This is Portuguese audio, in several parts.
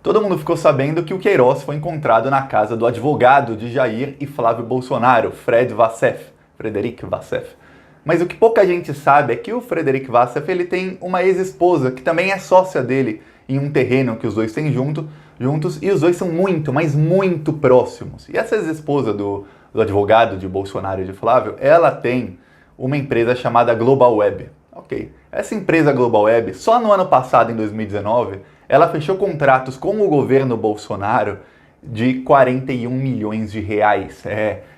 Todo mundo ficou sabendo que o Queiroz foi encontrado na casa do advogado de Jair e Flávio Bolsonaro, Frederic Vassef. Mas o que pouca gente sabe é que o Frederic Vassef ele tem uma ex-esposa que também é sócia dele em um terreno que os dois têm juntos, e os dois são muito, mas muito próximos. E essa ex-esposa do advogado de Bolsonaro e de Flávio, ela tem uma empresa chamada Global Web. Ok, essa empresa Global Web, só no ano passado, em 2019, ela fechou contratos com o governo Bolsonaro de 41 milhões de reais.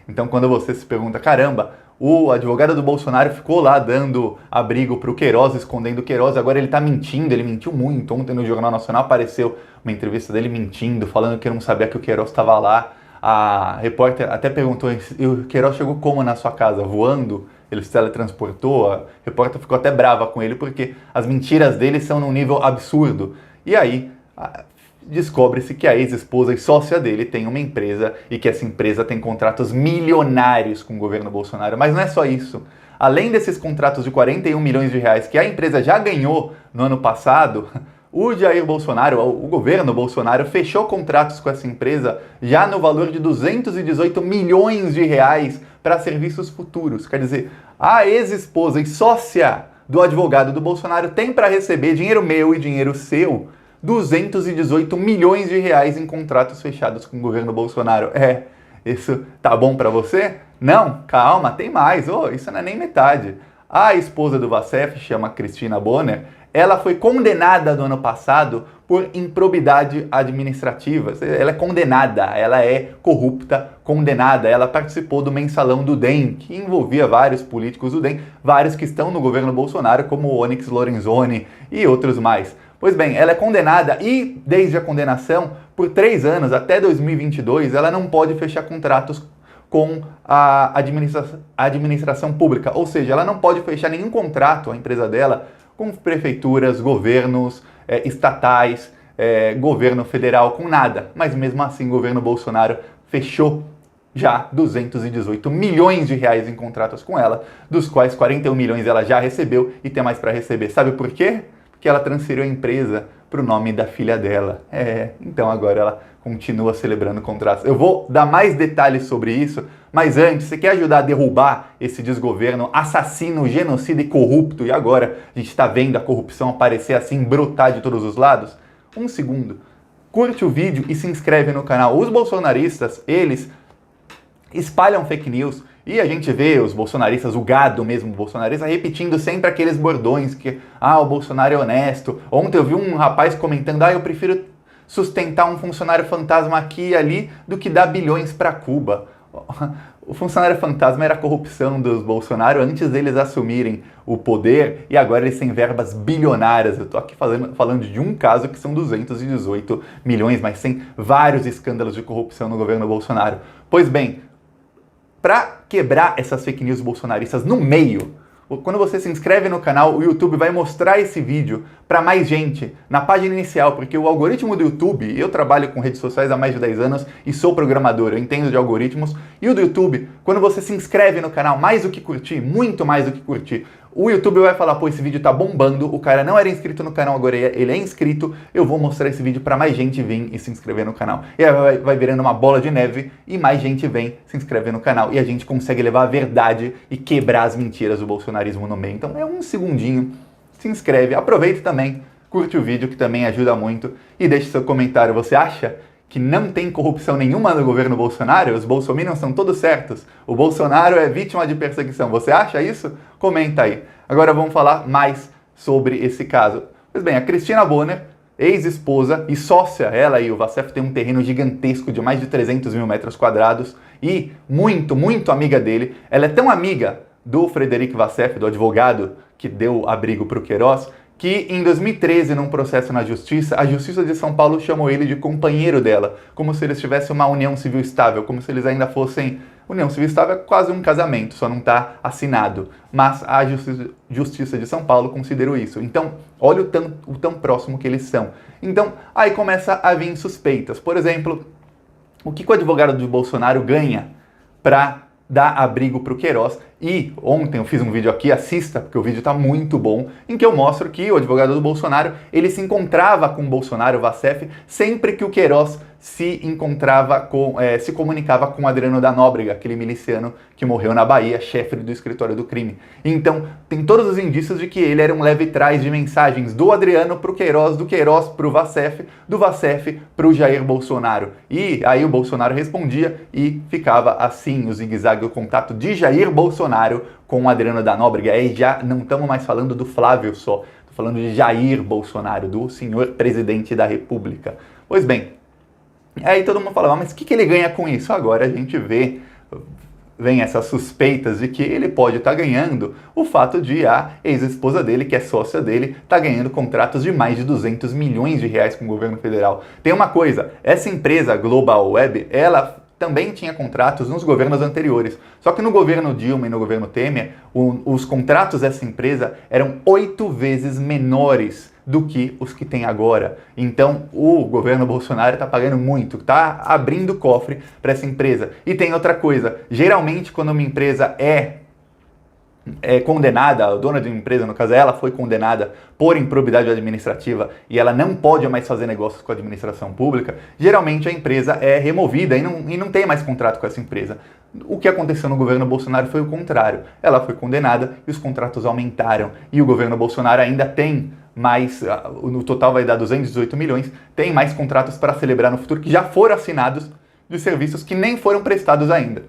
Então quando você se pergunta, caramba, o advogado do Bolsonaro ficou lá dando abrigo para o Queiroz, escondendo o Queiroz, agora ele está mentindo, ele mentiu muito. Ontem no Jornal Nacional apareceu uma entrevista dele mentindo, falando que não sabia que o Queiroz estava lá. A repórter até perguntou, o Queiroz chegou como na sua casa? Voando? Ele se teletransportou? A repórter ficou até brava com ele porque as mentiras dele são num nível absurdo. E aí descobre-se que a ex-esposa e sócia dele tem uma empresa e que essa empresa tem contratos milionários com o governo Bolsonaro. Mas não é só isso. Além desses contratos de 41 milhões de reais que a empresa já ganhou no ano passado, o Jair Bolsonaro, o governo Bolsonaro, fechou contratos com essa empresa já no valor de 218 milhões de reais para serviços futuros. Quer dizer, a ex-esposa e sócia do advogado do Bolsonaro tem para receber dinheiro meu e dinheiro seu 218 milhões de reais em contratos fechados com o governo Bolsonaro. Isso tá bom para você? Não, calma, tem mais. Isso não é nem metade. A esposa do Vassef, chama Cristina Bonner, ela foi condenada no ano passado por improbidade administrativa. Ela é condenada, ela é corrupta, condenada. Ela participou do mensalão do DEM, que envolvia vários políticos do DEM, vários que estão no governo Bolsonaro, como o Onyx Lorenzoni e outros mais. Pois bem, ela é condenada e, desde a condenação, por 3 anos, até 2022, ela não pode fechar contratos com a administração pública. Ou seja, ela não pode fechar nenhum contrato, a empresa dela, com prefeituras, governos estatais, governo federal, com nada. Mas mesmo assim, o governo Bolsonaro fechou já 218 milhões de reais em contratos com ela, dos quais 41 milhões ela já recebeu e tem mais para receber. Sabe por quê? Porque ela transferiu a empresa para o nome da filha dela. Então agora ela continua celebrando contratos. Eu vou dar mais detalhes sobre isso, mas antes, você quer ajudar a derrubar esse desgoverno assassino, genocida e corrupto, e agora a gente está vendo a corrupção aparecer assim, brotar de todos os lados? 1 segundo. Curte o vídeo e se inscreve no canal. Os bolsonaristas, eles espalham fake news, e a gente vê os bolsonaristas, o gado mesmo bolsonarista, repetindo sempre aqueles bordões que, o Bolsonaro é honesto. Ontem eu vi um rapaz comentando, eu prefiro sustentar um funcionário fantasma aqui e ali do que dar bilhões para Cuba. O funcionário fantasma era a corrupção dos Bolsonaro antes deles assumirem o poder, e agora eles têm verbas bilionárias. Eu tô aqui falando de um caso que são 218 milhões, mas tem vários escândalos de corrupção no governo Bolsonaro. Pois bem, para quebrar essas fake news bolsonaristas no meio, quando você se inscreve no canal, o YouTube vai mostrar esse vídeo para mais gente na página inicial, porque o algoritmo do YouTube, eu trabalho com redes sociais há mais de 10 anos e sou programador, eu entendo de algoritmos, e o do YouTube, quando você se inscreve no canal, mais do que curtir, muito mais do que curtir, o YouTube vai falar, esse vídeo tá bombando, o cara não era inscrito no canal, agora ele é inscrito, eu vou mostrar esse vídeo para mais gente vir e se inscrever no canal. E aí vai virando uma bola de neve e mais gente vem se inscrever no canal. E a gente consegue levar a verdade e quebrar as mentiras do bolsonarismo no meio. Então é 1 segundinho, se inscreve, aproveita também, curte o vídeo que também ajuda muito e deixe seu comentário. Você acha que não tem corrupção nenhuma no governo Bolsonaro? Os bolsominions são todos certos. O Bolsonaro é vítima de perseguição. Você acha isso? Comenta aí. Agora vamos falar mais sobre esse caso. Pois bem, a Cristina Bonner, ex-esposa e sócia, ela e o Vassef têm um terreno gigantesco de mais de 300 mil metros quadrados e muito, muito amiga dele. Ela é tão amiga do Frederic Vassef, do advogado que deu abrigo para o Queiroz, que em 2013, num processo na Justiça, a Justiça de São Paulo chamou ele de companheiro dela, como se eles tivessem uma união civil estável, como se eles ainda fossem... União civil estável é quase um casamento, só não está assinado. Mas a Justiça de São Paulo considerou isso. Então, olha o tão próximo que eles são. Então, aí começa a vir suspeitas. Por exemplo, o que o advogado de Bolsonaro ganha para dar abrigo para o Queiroz E ontem eu fiz um vídeo aqui, assista, porque o vídeo está muito bom, em que eu mostro que o advogado do Bolsonaro, ele se encontrava com o Bolsonaro, o Vassef, sempre que o Queiroz se comunicava com o Adriano da Nóbrega, aquele miliciano que morreu na Bahia, chefe do escritório do crime. Então, tem todos os indícios de que ele era um leve trás de mensagens do Adriano para o Queiroz, do Queiroz para o Vassef, do Vassef para o Jair Bolsonaro. E aí o Bolsonaro respondia e ficava assim o zigue-zague, o contato de Jair Bolsonaro com o Adriano da Nóbrega. Aí já não estamos mais falando do Flávio só, estou falando de Jair Bolsonaro, do senhor presidente da República. Pois bem, aí todo mundo falava, mas o que ele ganha com isso? Agora a gente vem essas suspeitas de que ele pode estar ganhando o fato de a ex-esposa dele, que é sócia dele, tá ganhando contratos de mais de 200 milhões de reais com o governo federal. Tem uma coisa, essa empresa Global Web, ela também tinha contratos nos governos anteriores. Só que no governo Dilma e no governo Temer, os contratos dessa empresa eram 8 vezes menores do que os que tem agora. Então, o governo Bolsonaro está pagando muito, está abrindo cofre para essa empresa. E tem outra coisa, geralmente quando uma empresa é condenada, a dona de uma empresa, no caso ela foi condenada por improbidade administrativa e ela não pode mais fazer negócios com a administração pública, geralmente a empresa é removida e não tem mais contrato com essa empresa. O que aconteceu no governo Bolsonaro foi o contrário. Ela foi condenada e os contratos aumentaram. E o governo Bolsonaro ainda tem mais, no total vai dar 218 milhões, tem mais contratos para celebrar no futuro que já foram assinados de serviços que nem foram prestados ainda.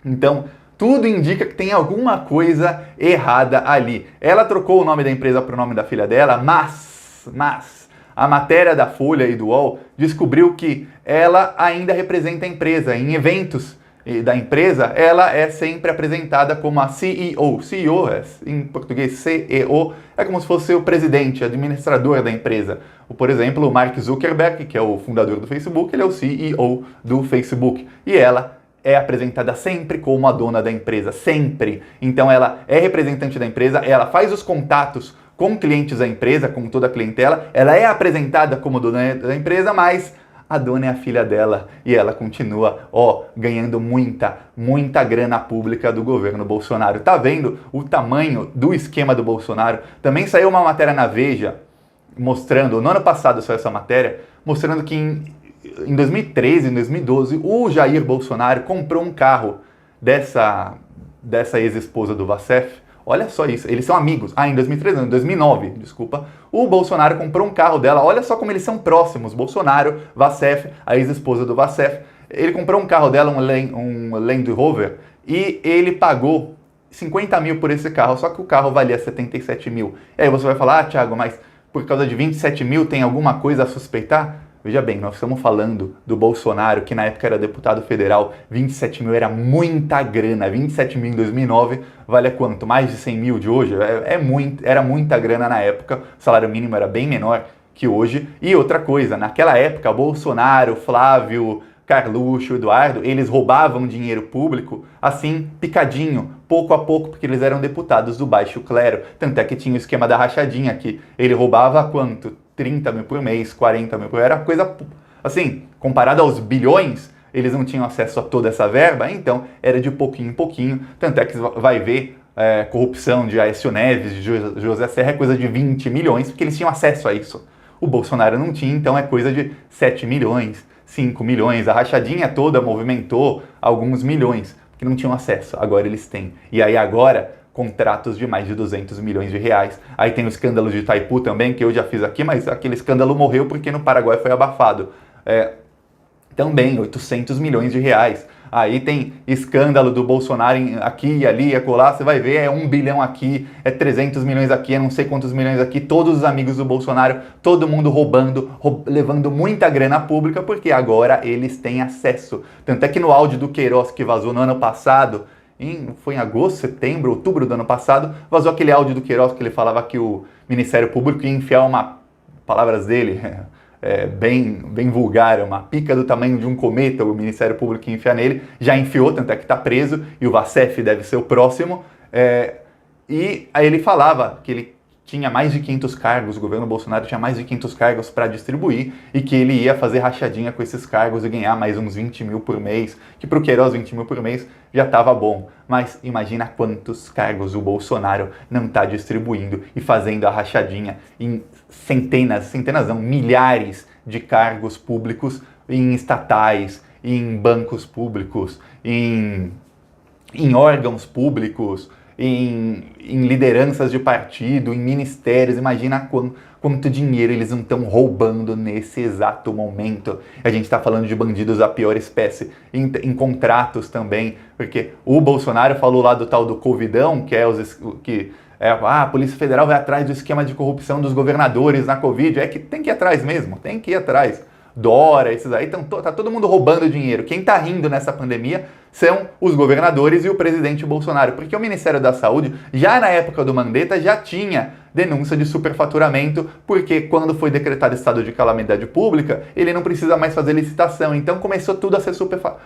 Então, tudo indica que tem alguma coisa errada ali. Ela trocou o nome da empresa para o nome da filha dela, mas a matéria da Folha e do UOL descobriu que ela ainda representa a empresa. Em eventos da empresa, ela é sempre apresentada como a CEO. CEO, em português CEO, é como se fosse o presidente, administrador da empresa. Por exemplo, o Mark Zuckerberg, que é o fundador do Facebook, ele é o CEO do Facebook. E ela é apresentada sempre como a dona da empresa, sempre. Então ela é representante da empresa, ela faz os contatos com clientes da empresa, com toda a clientela, ela é apresentada como dona da empresa, mas a dona é a filha dela e ela continua, ganhando muita grana pública do governo Bolsonaro. Tá vendo o tamanho do esquema do Bolsonaro? Também saiu uma matéria na Veja, mostrando, no ano passado saiu essa matéria, mostrando que em 2013, em 2012, o Jair Bolsonaro comprou um carro dessa ex-esposa do Vassef. Olha só isso, eles são amigos. Em 2013, não, em 2009, desculpa, o Bolsonaro comprou um carro dela. Olha só como eles são próximos. Bolsonaro, Vassef, a ex-esposa do Vassef. Ele comprou um carro dela, um Land Rover, e ele pagou 50 mil por esse carro, só que o carro valia 77 mil. E aí você vai falar, Thiago, mas por causa de 27 mil tem alguma coisa a suspeitar? Veja bem, nós estamos falando do Bolsonaro, que na época era deputado federal, 27 mil era muita grana, 27 mil em 2009 vale quanto? Mais de 100 mil de hoje? Era muita grana na época, o salário mínimo era bem menor que hoje. E outra coisa, naquela época, Bolsonaro, Flávio, Carluxo, Eduardo, eles roubavam dinheiro público assim, picadinho, pouco a pouco, porque eles eram deputados do baixo clero. Tanto é que tinha o esquema da rachadinha aqui. Ele roubava quanto? 30 mil por mês, 40 mil por mês. Era coisa, assim, comparado aos bilhões, eles não tinham acesso a toda essa verba, então era de pouquinho em pouquinho. Tanto é que vai ver corrupção de Aécio Neves, de José Serra, é coisa de 20 milhões, porque eles tinham acesso a isso. O Bolsonaro não tinha, então é coisa de 7 milhões, 5 milhões. A rachadinha toda movimentou alguns milhões, porque não tinham acesso. Agora eles têm. E aí agora, contratos de mais de 200 milhões de reais. Aí tem o escândalo de Itaipu também, que eu já fiz aqui, mas aquele escândalo morreu porque no Paraguai foi abafado. Também 800 milhões de reais. Aí tem escândalo do Bolsonaro aqui e ali, acolá, você vai ver, é 1 bilhão aqui, é 300 milhões aqui, é não sei quantos milhões aqui, todos os amigos do Bolsonaro, todo mundo roubando, levando muita grana pública, porque agora eles têm acesso. Tanto é que no áudio do Queiroz que vazou no ano passado, foi em agosto, setembro, outubro do ano passado, vazou aquele áudio do Queiroz que ele falava que o Ministério Público ia enfiar palavras dele, bem vulgar, uma pica do tamanho de um cometa, o Ministério Público ia enfiar nele, já enfiou, tanto é que está preso, e o Vassef deve ser o próximo, e aí ele falava que ele tinha mais de 500 cargos, o governo Bolsonaro tinha mais de 500 cargos para distribuir e que ele ia fazer rachadinha com esses cargos e ganhar mais uns 20 mil por mês, que para o Queiroz 20 mil por mês já estava bom. Mas imagina quantos cargos o Bolsonaro não está distribuindo e fazendo a rachadinha em centenas não, milhares de cargos públicos em estatais, em bancos públicos, em órgãos públicos, em lideranças de partido, em ministérios. Imagina quanto dinheiro eles não estão roubando nesse exato momento. A gente está falando de bandidos da pior espécie, em contratos também, porque o Bolsonaro falou lá do tal do Covidão, a Polícia Federal vai atrás do esquema de corrupção dos governadores na Covid. É que tem que ir atrás mesmo, tem que ir atrás. Dória, esses aí, tá todo mundo roubando dinheiro. Quem tá rindo nessa pandemia são os governadores e o presidente Bolsonaro, porque o Ministério da Saúde, já na época do Mandetta, já tinha denúncia de superfaturamento, porque quando foi decretado estado de calamidade pública, ele não precisa mais fazer licitação, então começou tudo a ser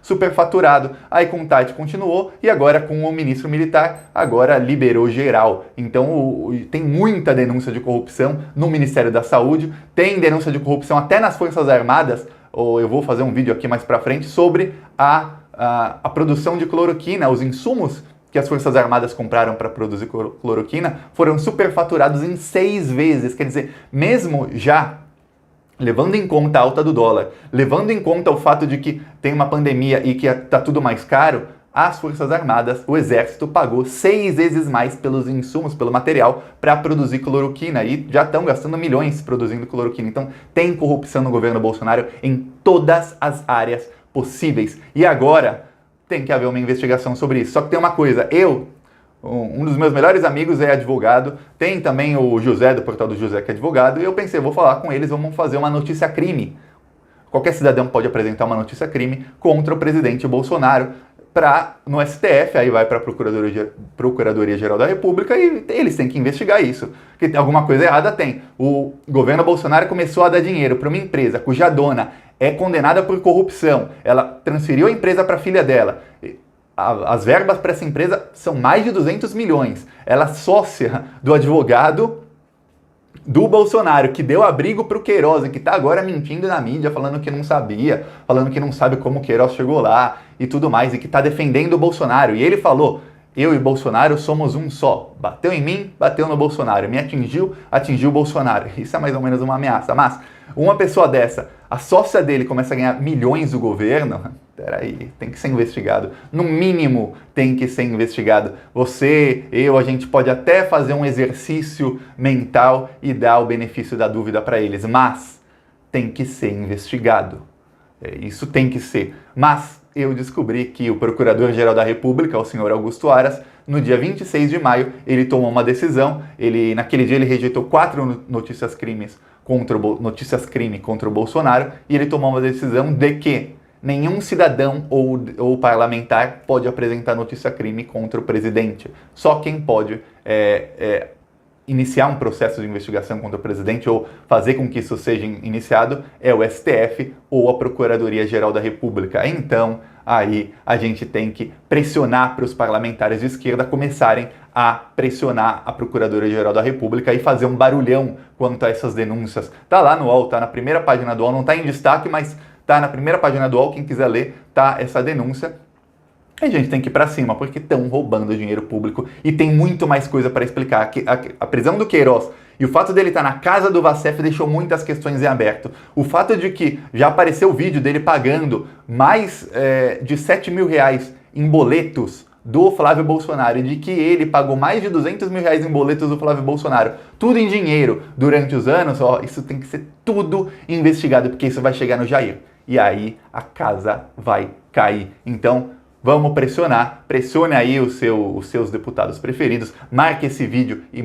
superfaturado. Aí com o Tati continuou, e agora com o ministro militar, agora liberou geral. Então tem muita denúncia de corrupção no Ministério da Saúde, tem denúncia de corrupção até nas Forças Armadas. Ou eu vou fazer um vídeo aqui mais pra frente sobre a produção de cloroquina, os insumos que as Forças Armadas compraram para produzir cloroquina foram superfaturados em 6 vezes. Quer dizer, mesmo já levando em conta a alta do dólar, levando em conta o fato de que tem uma pandemia e que está tudo mais caro, as Forças Armadas, o Exército, pagou 6 vezes mais pelos insumos, pelo material, para produzir cloroquina. E já estão gastando milhões produzindo cloroquina. Então, tem corrupção no governo Bolsonaro em todas as áreas possíveis. E agora tem que haver uma investigação sobre isso. Só que tem uma coisa, um dos meus melhores amigos é advogado, tem também o José, do Portal do José, que é advogado, e eu pensei, vou falar com eles, vamos fazer uma notícia-crime. Qualquer cidadão pode apresentar uma notícia-crime contra o presidente Bolsonaro no STF, aí vai para a Procuradoria-Geral da República e eles têm que investigar isso. Porque tem alguma coisa errada, tem. O governo Bolsonaro começou a dar dinheiro para uma empresa cuja dona é condenada por corrupção. Ela transferiu a empresa para a filha dela. As verbas para essa empresa são mais de 200 milhões. Ela é sócia do advogado do Bolsonaro, que deu abrigo para o Queiroz, que está agora mentindo na mídia, falando que não sabia, falando que não sabe como o Queiroz chegou lá e tudo mais, e que está defendendo o Bolsonaro. E ele falou, eu e Bolsonaro somos um só. Bateu em mim, bateu no Bolsonaro. Me atingiu, atingiu o Bolsonaro. Isso é mais ou menos uma ameaça. Mas uma pessoa dessa, a sócia dele começa a ganhar milhões do governo, peraí, tem que ser investigado. No mínimo, tem que ser investigado. Você, a gente pode até fazer um exercício mental e dar o benefício da dúvida para eles, mas tem que ser investigado. Isso tem que ser. Mas eu descobri que o Procurador-Geral da República, o senhor Augusto Aras, no dia 26 de maio, ele tomou uma decisão. Naquele dia ele rejeitou 4 notícias-crime contra o Bolsonaro, e ele tomou uma decisão de que nenhum cidadão ou parlamentar pode apresentar notícia-crime contra o presidente. Só quem pode iniciar um processo de investigação contra o presidente ou fazer com que isso seja iniciado é o STF ou a Procuradoria-Geral da República. Então, aí a gente tem que pressionar para os parlamentares de esquerda começarem a pressionar a Procuradoria-Geral da República e fazer um barulhão quanto a essas denúncias. Tá lá no UOL, tá na primeira página do UOL, não tá em destaque, mas tá na primeira página do UOL, quem quiser ler, tá essa denúncia. A gente tem que ir para cima, porque estão roubando dinheiro público e tem muito mais coisa para explicar. A prisão do Queiroz e o fato dele estar na casa do Vacef deixou muitas questões em aberto. O fato de que já apareceu o vídeo dele pagando mais de 7 mil reais em boletos do Flávio Bolsonaro e de que ele pagou mais de 200 mil reais em boletos do Flávio Bolsonaro, tudo em dinheiro durante os anos, isso tem que ser tudo investigado, porque isso vai chegar no Jair. E aí a casa vai cair. Então, vamos pressionar, pressione aí os seus deputados preferidos, marque esse vídeo e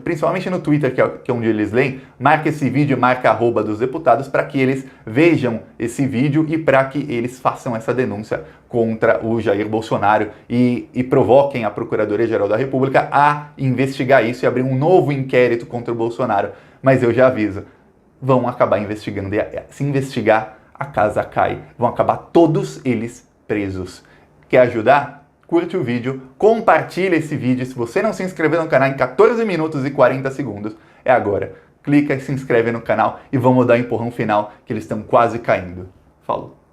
principalmente no Twitter, que é onde eles leem, marque esse vídeo e marque @ dos deputados para que eles vejam esse vídeo e para que eles façam essa denúncia contra o Jair Bolsonaro e provoquem a Procuradoria-Geral da República a investigar isso e abrir um novo inquérito contra o Bolsonaro. Mas eu já aviso, vão acabar investigando e se investigar, a casa cai. Vão acabar todos eles presos. Quer ajudar? curte o vídeo, compartilha esse vídeo. Se você não se inscreveu no canal em 14 minutos e 40 segundos, é agora. Clica e se inscreve no canal e vamos dar o empurrão final que eles estão quase caindo. Falou!